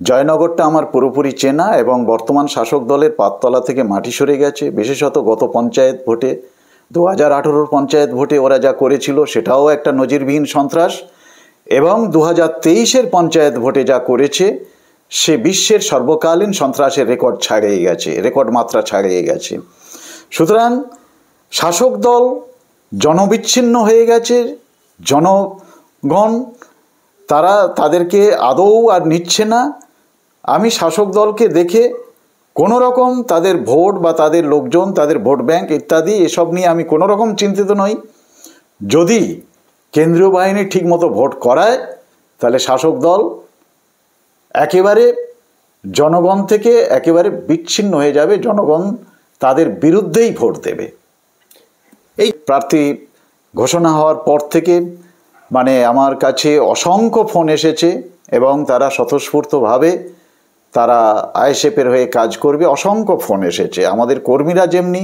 জয়নগরটা আমার পুরোপুরি চেনা এবং বর্তমান শাসক দলের পাততলা থেকে মাটি সরে গেছে। বিশেষত গত পঞ্চায়েত ভোটে 2018 পঞ্চায়েত ভোটে ওরা যা করেছিল সেটাও একটা নজিরবিহীন সন্ত্রাস, এবং 2023 পঞ্চায়েত ভোটে যা করেছে সে বিশ্বের সর্বকালীন সন্ত্রাসের রেকর্ড ছাড়িয়ে গেছে, রেকর্ড মাত্রা ছাড়িয়ে গেছে। সুতরাং শাসক দল জনবিচ্ছিন্ন হয়ে গেছে, জনগণ তাদেরকে আদৌ আর নিচ্ছে না। আমি শাসক দলকে দেখে কোনো রকম তাদের ভোট বা তাদের লোকজন, তাদের ভোট ব্যাংক ইত্যাদি এসব নিয়ে আমি কোনো রকম চিন্তিত নই। যদি কেন্দ্রীয় বাহিনী ঠিকমতো ভোট করায় তাহলে শাসক দল একেবারে জনগণ থেকে একেবারে বিচ্ছিন্ন হয়ে যাবে, জনগণ তাদের বিরুদ্ধেই ভোট দেবে। এই প্রার্থী ঘোষণা হওয়ার পর থেকে আমার কাছে অসংখ্য ফোন এসেছে এবং তারা স্বতঃস্ফূর্তভাবে তারা আইএসএফের হয়ে কাজ করবে, অসংখ্য ফোন এসেছে। আমাদের কর্মীরা যেমনি,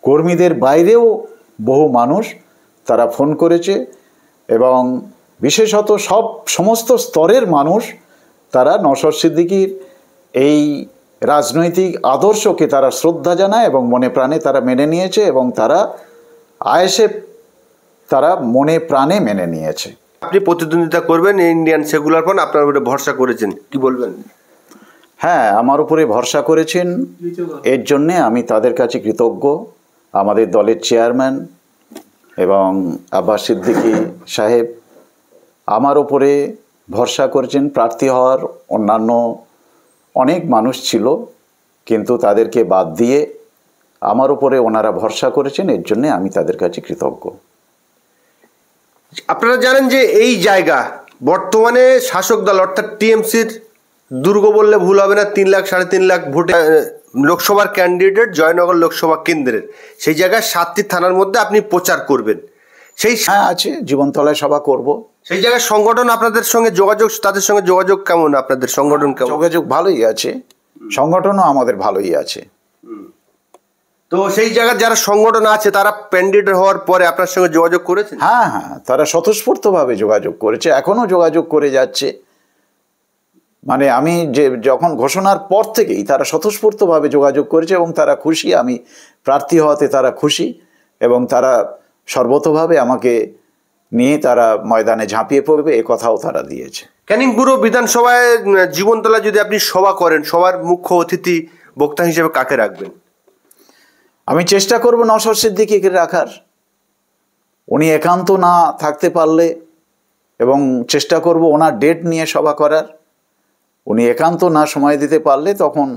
কর্মীদের বাইরেও বহু মানুষ তারা ফোন করেছে এবং বিশেষত সমস্ত স্তরের মানুষ তারা নওশাদ সিদ্দিকীর এই রাজনৈতিক আদর্শকে তারা শ্রদ্ধা জানায় এবং মনে প্রাণে তারা মেনে নিয়েছে এবং তারা আইএসএফ তারা মনে প্রাণে মেনে নিয়েছে। আপনি প্রতিদ্বন্দ্বিতা করবেন ইন্ডিয়ান সেকুলার ফ্রন্ট, আপনার উপরে ভরসা করেছেন, কি বলবেন? হ্যাঁ, আমার উপরে ভরসা করেছেন, এর জন্যে আমি তাদের কাছে কৃতজ্ঞ। আমাদের দলের চেয়ারম্যান এবং আব্বাস সিদ্দিকী সাহেব আমার উপরে ভরসা করেছেন। প্রার্থী হওয়ার অন্যান্য অনেক মানুষ ছিল, কিন্তু তাদেরকে বাদ দিয়ে আমার উপরে ওনারা ভরসা করেছেন, এর জন্যে আমি তাদের কাছে কৃতজ্ঞ। আপনারা জানেন যে এই জায়গা বর্তমানে শাসক দল অর্থাৎ টিএমসির দুর্গ বললে ভুল হবে না, 3 লাখ 3.5 লাখ ভোটে লোকসভার ক্যান্ডিডেট জয়নগর লোকসভা কেন্দ্রের। সেই জায়গায় 7টি থানার মধ্যে আপনি প্রচার করবেন। সেই আছে, জীবনতলায় সভা করব। সেই জায়গায় সংগঠন আপনাদের সঙ্গে যোগাযোগ, তাদের সঙ্গে যোগাযোগ কেমন? আপনাদের সংগঠন কেমন? যোগাযোগ ভালোই আছে, সংগঠনও আমাদের ভালোই আছে। তো সেই জায়গায় যারা সংগঠন আছে তারা ক্যান্ডিডেট হওয়ার পরে আপনার সঙ্গে যোগাযোগ করেছে? হ্যাঁ, তারা স্বতঃস্ফূর্তভাবে যোগাযোগ করেছে, এখনো যোগাযোগ করে যাচ্ছে। আমি যখন ঘোষণার পর থেকেই তারা স্বতঃস্ফূর্তভাবে যোগাযোগ করেছে এবং তারা খুশি, আমি প্রার্থী হওয়াতে তারা খুশি এবং তারা সর্বতভাবে আমাকে নিয়ে তারা ময়দানে ঝাঁপিয়ে পড়বে এ কথাও তারা দিয়েছে। ক্যানিং পুর বিধানসভায় জীবনতলা যদি আপনি সভা করেন, সবার মুখ্য অতিথি বক্তা হিসেবে কাকে রাখবেন? আমি চেষ্টা করব নওশাদ সিদ্দিকীকে রাখার। উনি একান্ত না থাকতে পারলে এবং চেষ্টা করব ওনার ডেট নিয়ে সভা করার। উনি একান্ত না সময় দিতে পারলে তখন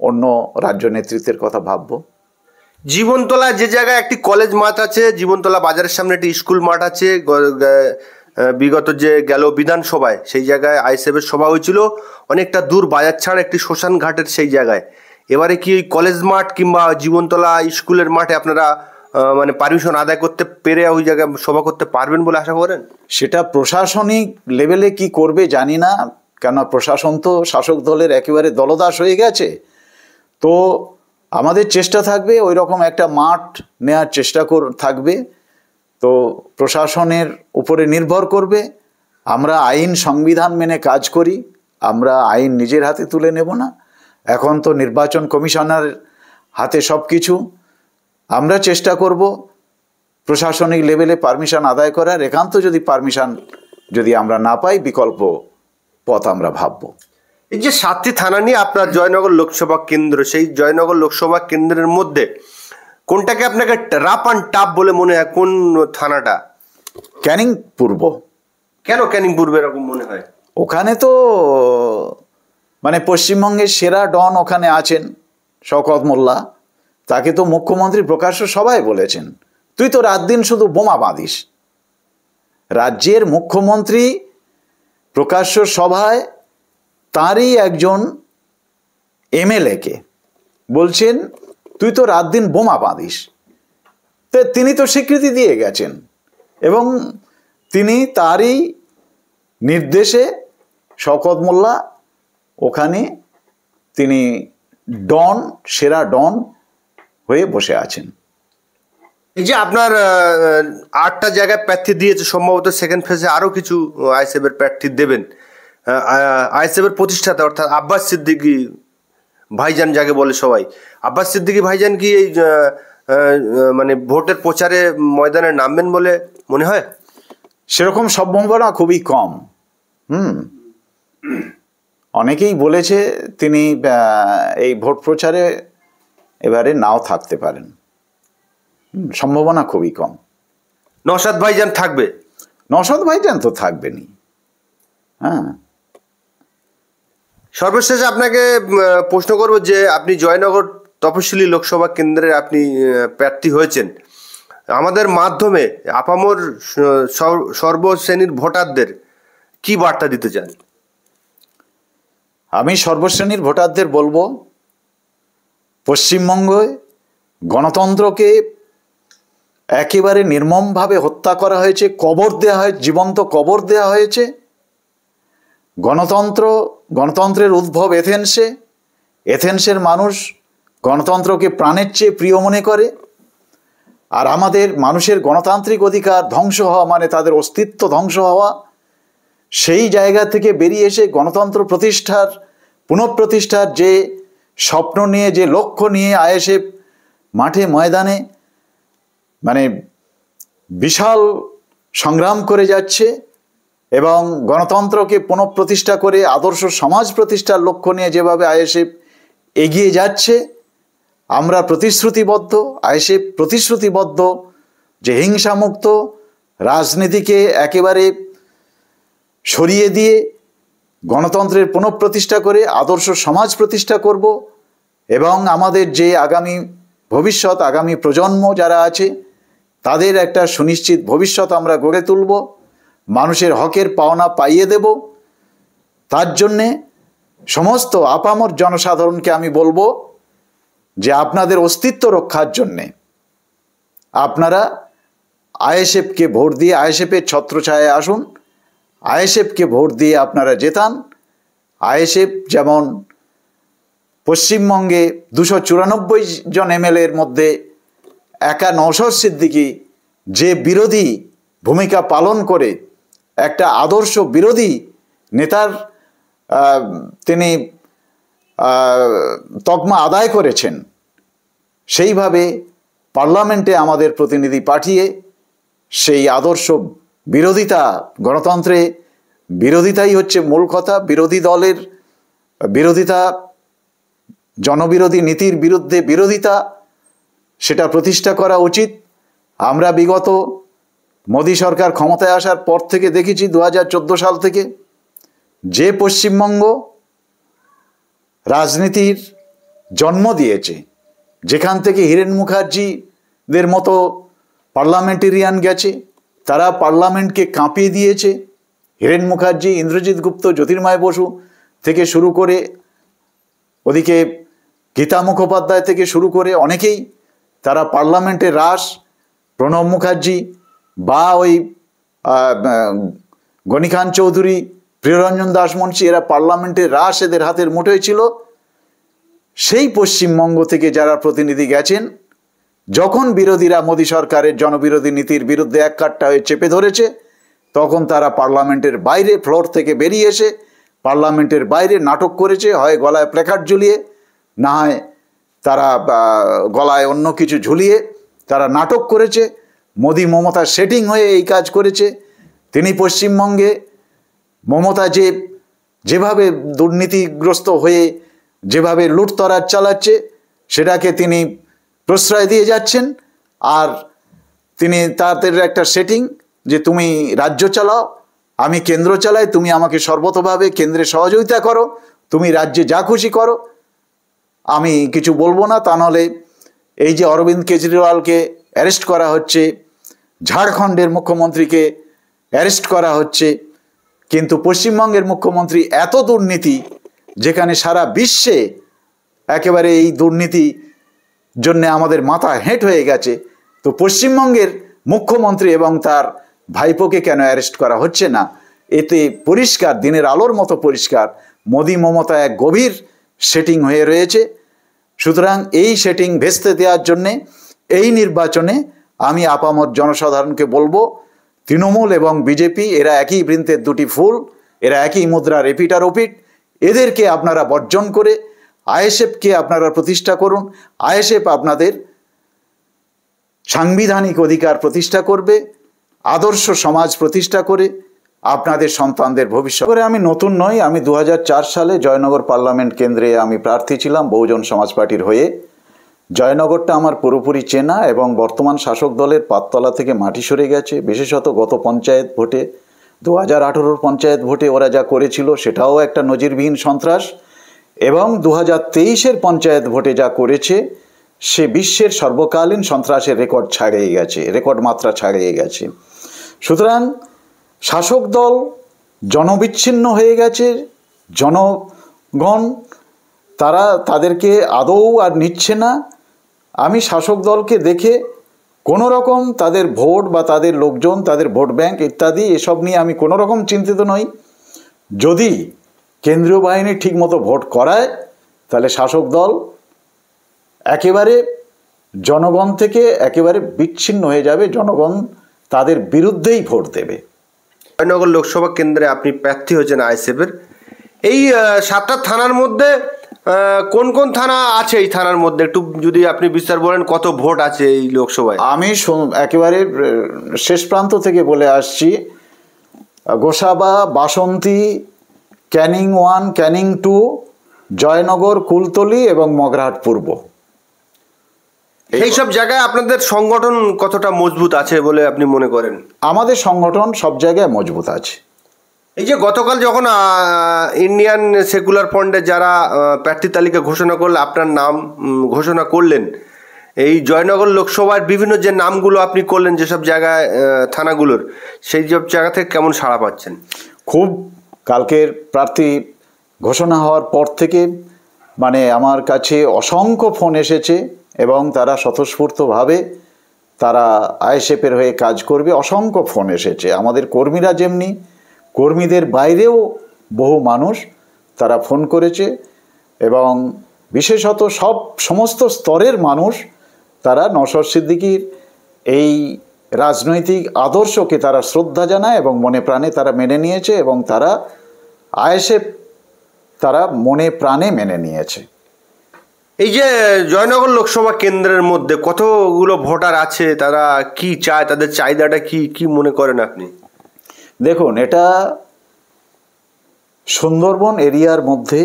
অন্য রাজ্য নেতৃত্বের কথা ভাবব। জীবনতলা যে জায়গায় একটি কলেজ মাঠ আছে, জীবনতলা বাজারের সামনে একটি স্কুল মাঠ আছে, বিগত যে গেল বিধানসভায় সেই জায়গায় আইএসএফের সভা হয়েছিল, অনেকটা দূর বাজার ছাড় একটি শ্মশান ঘাটের সেই জায়গায়। এবারে কি কলেজ মাঠ কিংবা জীবনতলা স্কুলের মাঠে আপনারা পারমিশন আদায় করতে পেরে ওই জায়গায় সভা করতে পারবেন বলে আশা করেন? সেটা প্রশাসনিক লেভেলে কি করবে জানি না, কেন প্রশাসন তো শাসক দলের একেবারে দলদাস হয়ে গেছে। তো আমাদের চেষ্টা থাকবে ওই রকম একটা মাঠ নেওয়ার চেষ্টা থাকবে। তো প্রশাসনের উপরে নির্ভর করবে। আমরা আইন সংবিধান মেনে কাজ করি, আমরা আইন নিজের হাতে তুলে নেব না। এখন তো নির্বাচন কমিশনার হাতে সব কিছু। আমরা চেষ্টা করব প্রশাসনিক লেভেলে পারমিশন আদায় করার। একান্ত যদি পারমিশন যদি আমরা না পাই, বিকল্প পথ আমরা ভাবব। এই যে 7টি থানা নিয়ে আপনার জয়নগর লোকসভা কেন্দ্র, সেই জয়নগর লোকসভা কেন্দ্রের মধ্যে কোনটাকে আপনাকে রাফ অ্যান্ড টাফ বলে মনে হয়? কোন থানাটা? ক্যানিং পূর্ব। কেন ক্যানিং পূর্ব এরকম মনে হয়? ওখানে তো পশ্চিমবঙ্গের সেরা ডন ওখানে আছেন, শওকত মোল্লা। তাকে তো মুখ্যমন্ত্রী প্রকাশ্য সভায় বলেছেন, তুই তো রাত দিন শুধু বোমা বাঁধিস। রাজ্যের মুখ্যমন্ত্রী প্রকাশ্য সভায় তারই একজন এমএলএকে বলছেন, তুই তো রাত দিন বোমা বাঁধিস। তো তিনি তো স্বীকৃতি দিয়ে গেছেন এবং তিনি তারই নির্দেশে শওকত মোল্লা ওখানে তিনি ডন, সেরা ডন হয়ে বসে আছেন। এই যে আপনার 8টা জায়গায় প্রার্থী দিয়েছে, সম্ভবত সেকেন্ড ফেজে আরও কিছু আইএসএফের প্রার্থী দেবেন। আইএসএফের প্রতিষ্ঠাতা অর্থাৎ আব্বাস সিদ্দিকী ভাইজান যাকে বলে সবাই, আব্বাস সিদ্দিকী ভাইজান কি এই মানে ভোটের প্রচারে ময়দানে নামবেন বলে মনে হয়? সেরকম সম্ভাবনা খুবই কম। অনেকেই বলেছে তিনি এই ভোট প্রচারে এবারে নাও থাকতে পারেন, সম্ভাবনা খুবই কম। নওশাদ ভাইজান থাকবে? নওশাদ ভাইজান তো থাকবেনই। হ্যাঁ, সর্বশেষ আপনাকে প্রশ্ন করব যে আপনি জয়নগর তপশিলি লোকসভা কেন্দ্রে আপনি প্রার্থী হয়েছেন, আমাদের মাধ্যমে আপামর সর্বশ্রেণীর ভোটারদের কি বার্তা দিতে চান? আমি সর্বশ্রেণীর ভোটারদের বলবো, পশ্চিমবঙ্গে গণতন্ত্রকে একেবারে নির্মমভাবে হত্যা করা হয়েছে, কবর দেওয়া হয়, জীবন্ত কবর দেওয়া হয়েছে। গণতন্ত্রের উদ্ভব এথেন্সের মানুষ গণতন্ত্রকে প্রাণের চেয়ে প্রিয় মনে করে। আর আমাদের মানুষের গণতান্ত্রিক অধিকার ধ্বংস হওয়া মানে তাদের অস্তিত্ব ধ্বংস হওয়া। সেই জায়গা থেকে বেরিয়ে এসে গণতন্ত্র পুনঃপ্রতিষ্ঠার যে স্বপ্ন নিয়ে, যে লক্ষ্য নিয়ে আইএসএফ মাঠে ময়দানে মানে বিশাল সংগ্রাম করে যাচ্ছে এবং গণতন্ত্রকে পুনঃপ্রতিষ্ঠা করে আদর্শ সমাজ প্রতিষ্ঠার লক্ষ্য নিয়ে যেভাবে আইএসএফ এগিয়ে যাচ্ছে, আমরা প্রতিশ্রুতিবদ্ধ, আইএসএফ প্রতিশ্রুতিবদ্ধ যে হিংসামুক্ত রাজনীতিকে একেবারে সরিয়ে দিয়ে গণতন্ত্রের পুনঃপ্রতিষ্ঠা করে আদর্শ সমাজ প্রতিষ্ঠা করব এবং আমাদের যে আগামী ভবিষ্যৎ, আগামী প্রজন্ম যারা আছে তাদের একটা সুনিশ্চিত ভবিষ্যৎ আমরা গড়ে তুলব, মানুষের হকের পাওনা পাইয়ে দেব। তার জন্যে সমস্ত আপামর জনসাধারণকে আমি বলবো যে আপনাদের অস্তিত্ব রক্ষার জন্যে আপনারা আইএসএফকে ভোট দিয়ে, আইএসএফের ছত্রছায়ায় আসুন, আইএসএফকে ভোট দিয়ে আপনারা জেতান। আইএসএফ যেমন পশ্চিমবঙ্গে 294 জন এমএলএর মধ্যে একা নওশাদ সিদ্দিকী যে বিরোধী ভূমিকা পালন করে একটা আদর্শ বিরোধী নেতার তিনি তকমা আদায় করেছেন, সেইভাবে পার্লামেন্টে আমাদের প্রতিনিধি পাঠিয়ে সেই আদর্শ বিরোধিতা, গণতন্ত্রে বিরোধিতাই হচ্ছে মূল কথা, বিরোধী দলের বিরোধিতা, জনবিরোধী নীতির বিরুদ্ধে বিরোধিতা, সেটা প্রতিষ্ঠা করা উচিত। আমরা বিগত মোদী সরকার ক্ষমতায় আসার পর থেকে দেখেছি 2014 সাল থেকে যে পশ্চিমবঙ্গ রাজনীতির জন্ম দিয়েছে, যেখান থেকে হীরেন মুখার্জিদের মতো পার্লামেন্টেরিয়ান গেছে, তারা পার্লামেন্টকে কাঁপিয়ে দিয়েছে। হীরেন মুখার্জি, ইন্দ্রজিৎ গুপ্ত, জ্যোতির্ময় বসু থেকে শুরু করে ওদিকে গীতা মুখোপাধ্যায় থেকে শুরু করে অনেকেই তারা পার্লামেন্টে রাস, প্রণব মুখার্জি বা ওই গণিখান চৌধুরী, প্রিয়রঞ্জন দাস মুন্সি, এরা পার্লামেন্টের রাস এদের হাতের মুঠোয় ছিল। সেই পশ্চিমবঙ্গ থেকে যারা প্রতিনিধি গেছেন, যখন বিরোধীরা মোদী সরকারের জনবিরোধী নীতির বিরুদ্ধে এক কাট্টা হয়ে চেপে ধরেছে, তখন তারা পার্লামেন্টের বাইরে ফ্লোর থেকে বেরিয়ে এসে পার্লামেন্টের বাইরে নাটক করেছে, হয় গলায় প্ল্যাকার্ড ঝুলিয়ে, না হয় তারা গলায় অন্য কিছু ঝুলিয়ে তারা নাটক করেছে। মোদী মমতা সেটিং হয়ে এই কাজ করেছে। তিনি পশ্চিমবঙ্গে মমতা যেভাবে দুর্নীতিগ্রস্ত হয়ে যেভাবে লুটতরাজ চালাচ্ছে সেটাকে তিনি প্রশ্রয় দিয়ে যাচ্ছেন। আর তিনি তাদের একটা সেটিং যে তুমি রাজ্য চালাও, আমি কেন্দ্র চালাই, তুমি আমাকে সর্বতভাবে কেন্দ্রে সহযোগিতা করো, তুমি রাজ্যে যা খুশি করো, আমি কিছু বলবো না। তা নাহলে এই যে অরবিন্দ কেজরিওয়ালকে অ্যারেস্ট করা হচ্ছে, ঝাড়খণ্ডের মুখ্যমন্ত্রীকে অ্যারেস্ট করা হচ্ছে, কিন্তু পশ্চিমবঙ্গের মুখ্যমন্ত্রী এত দুর্নীতি, যেখানে সারা বিশ্বে একেবারে এই দুর্নীতি জন্যে আমাদের মাথা হেঁট হয়ে গেছে, তো পশ্চিমবঙ্গের মুখ্যমন্ত্রী এবং তার ভাইপোকে কেন অ্যারেস্ট করা হচ্ছে না? এতে পরিষ্কার, দিনের আলোর মতো পরিষ্কার, মোদী মমতা এক গভীর সেটিং হয়ে রয়েছে। সুতরাং এই সেটিং ভেস্তে দেওয়ার জন্যে এই নির্বাচনে আমি আপামর জনসাধারণকে বলবো, তৃণমূল এবং বিজেপি এরা একই বৃন্তের দুটি ফুল, এরা একই মুদ্রার এপিট আর ওপিট। এদেরকে আপনারা বর্জন করে আইএসএফকে আপনারা প্রতিষ্ঠা করুন। আইএসএফ আপনাদের সাংবিধানিক অধিকার প্রতিষ্ঠা করবে, আদর্শ সমাজ প্রতিষ্ঠা করে আপনাদের সন্তানদের ভবিষ্যৎ করে। আমি নতুন নই, আমি 2004 সালে জয়নগর পার্লামেন্ট কেন্দ্রে আমি প্রার্থী ছিলাম বহুজন সমাজ পার্টির হয়ে। জয়নগরটা আমার পুরোপুরি চেনা এবং বর্তমান শাসক দলের পাততলা থেকে মাটি সরে গেছে। বিশেষত গত পঞ্চায়েত ভোটে 2018 পঞ্চায়েত ভোটে ওরা যা করেছিল সেটাও একটা নজিরবিহীন সন্ত্রাস, এবং 2023 পঞ্চায়েত ভোটে যা করেছে সে বিশ্বের সর্বকালীন সন্ত্রাসের রেকর্ড ছাড়িয়ে গেছে, রেকর্ড মাত্রা ছাড়িয়ে গেছে। সুতরাং শাসক দল জনবিচ্ছিন্ন হয়ে গেছে, জনগণ তাদেরকে আদৌ আর নিচ্ছে না। আমি শাসক দলকে দেখে কোনো রকম তাদের ভোট বা তাদের লোকজন, তাদের ভোট ব্যাংক ইত্যাদি এসব নিয়ে আমি কোনো রকম চিন্তিত নই। যদি কেন্দ্রীয় বাহিনী ঠিকমতো ভোট করায় তাহলে শাসক দল একেবারে জনগণ থেকে একেবারে বিচ্ছিন্ন হয়ে যাবে, জনগণ তাদের বিরুদ্ধেই ভোট দেবে। জয়নগর লোকসভা কেন্দ্রে আপনি প্রার্থী হয়েছেন আইএসএফের। এই 7টা থানার মধ্যে কোন কোন থানা আছে? এই থানার মধ্যে একটু যদি আপনি বিস্তার বলেন, কত ভোট আছে এই লোকসভায়? আমি একেবারে শেষ প্রান্ত থেকে বলে আসছি। গোসাবা, বাসন্তী, ক্যানিং 1, ক্যানিং 2, জয়নগর, কুলতলি এবং মগরাহাট পূর্ব। এই সব জায়গায় আপনাদের সংগঠন কতটা মজবুত আছে বলে আপনি মনে করেন? আমাদের সংগঠন সব জায়গায় মজবুত আছে। এই যে গতকাল যখন ইন্ডিয়ান সেকুলার ফ্রন্টে যারা প্রার্থী তালিকা ঘোষণা করলে আপনার নাম ঘোষণা করলেন, এই জয়নগর লোকসভার বিভিন্ন যে নামগুলো আপনি করলেন যেসব জায়গায় থানাগুলোর, সেই সব জায়গা থেকে কেমন সাড়া পাচ্ছেন? খুব, কালকের প্রার্থী ঘোষণা হওয়ার পর থেকে মানে আমার কাছে অসংখ্য ফোন এসেছে এবং তারা স্বতঃস্ফূর্তভাবে তারা আইএসএফের হয়ে কাজ করবে। অসংখ্য ফোন এসেছে। আমাদের কর্মীরা যেমনি, কর্মীদের বাইরেও বহু মানুষ তারা ফোন করেছে এবং বিশেষত সমস্ত স্তরের মানুষ তারা নওশাদ সিদ্দিকীর এই রাজনৈতিক আদর্শকে তারা শ্রদ্ধা জানায় এবং মনে প্রাণে তারা মেনে নিয়েছে এবং তারা আইএসএফ তারা মনে প্রাণে মেনে নিয়েছে। এই যে জয়নগর লোকসভা কেন্দ্রের মধ্যে কতগুলো ভোটার আছে, তারা কি চায়, তাদের চাহিদাটা কি কি মনে করেন আপনি? দেখুন, এটা সুন্দরবন এরিয়ার মধ্যে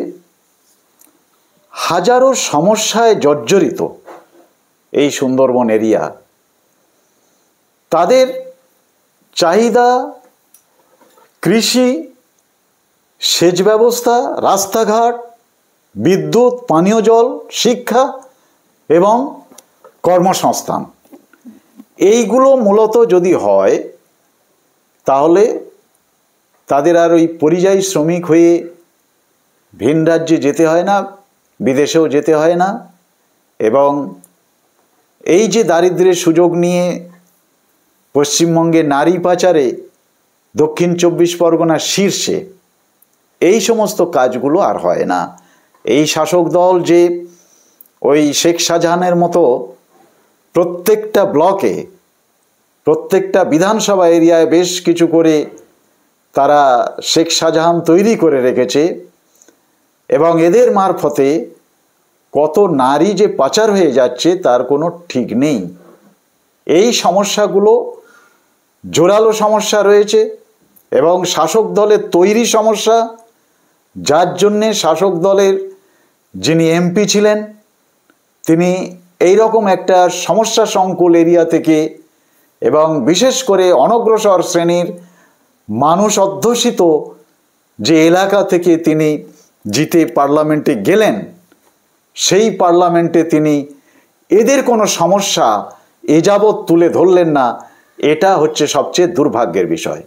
হাজারো সমস্যায় জর্জরিত এই সুন্দরবন এরিয়া। তাদের চাহিদা কৃষি, সেচ ব্যবস্থা, রাস্তাঘাট, বিদ্যুৎ, পানীয় জল, শিক্ষা এবং কর্মসংস্থান, এইগুলো মূলত যদি হয় তাহলে তাদের আর ওই পরিযায়ী শ্রমিক হয়ে ভিন রাজ্যে যেতে হয় না, বিদেশেও যেতে হয় না। এবং এই যে দারিদ্র্যের সুযোগ নিয়ে পশ্চিমবঙ্গে নারী পাচারে দক্ষিণ 24 পরগনার শীর্ষে, এই সমস্ত কাজগুলো আর হয় না। এই শাসক দল যে ওই শেখ শাহজাহানের মতো প্রত্যেকটা ব্লকে, প্রত্যেকটা বিধানসভা এরিয়ায় বেশ কিছু করে তারা শেখ শাহজাহান তৈরি করে রেখেছে এবং এদের মারফতে কত নারী যে পাচার হয়ে যাচ্ছে তার কোনো ঠিক নেই। এই সমস্যাগুলো জোরালো সমস্যা রয়েছে এবং শাসক দলের তৈরি সমস্যা, যার জন্যে শাসক দলের যিনি এমপি ছিলেন তিনি এই রকম একটা সমস্যা সংকুল এরিয়া থেকে এবং বিশেষ করে অনগ্রসর শ্রেণীর মানুষ অধ্যুষিত যে এলাকা থেকে তিনি জিতে পার্লামেন্টে গেলেন, সেই পার্লামেন্টে তিনি এদের কোনো সমস্যা এ যাবৎ তুলে ধরলেন না। এটা হচ্ছে সবচেয়ে দুর্ভাগ্যের বিষয়।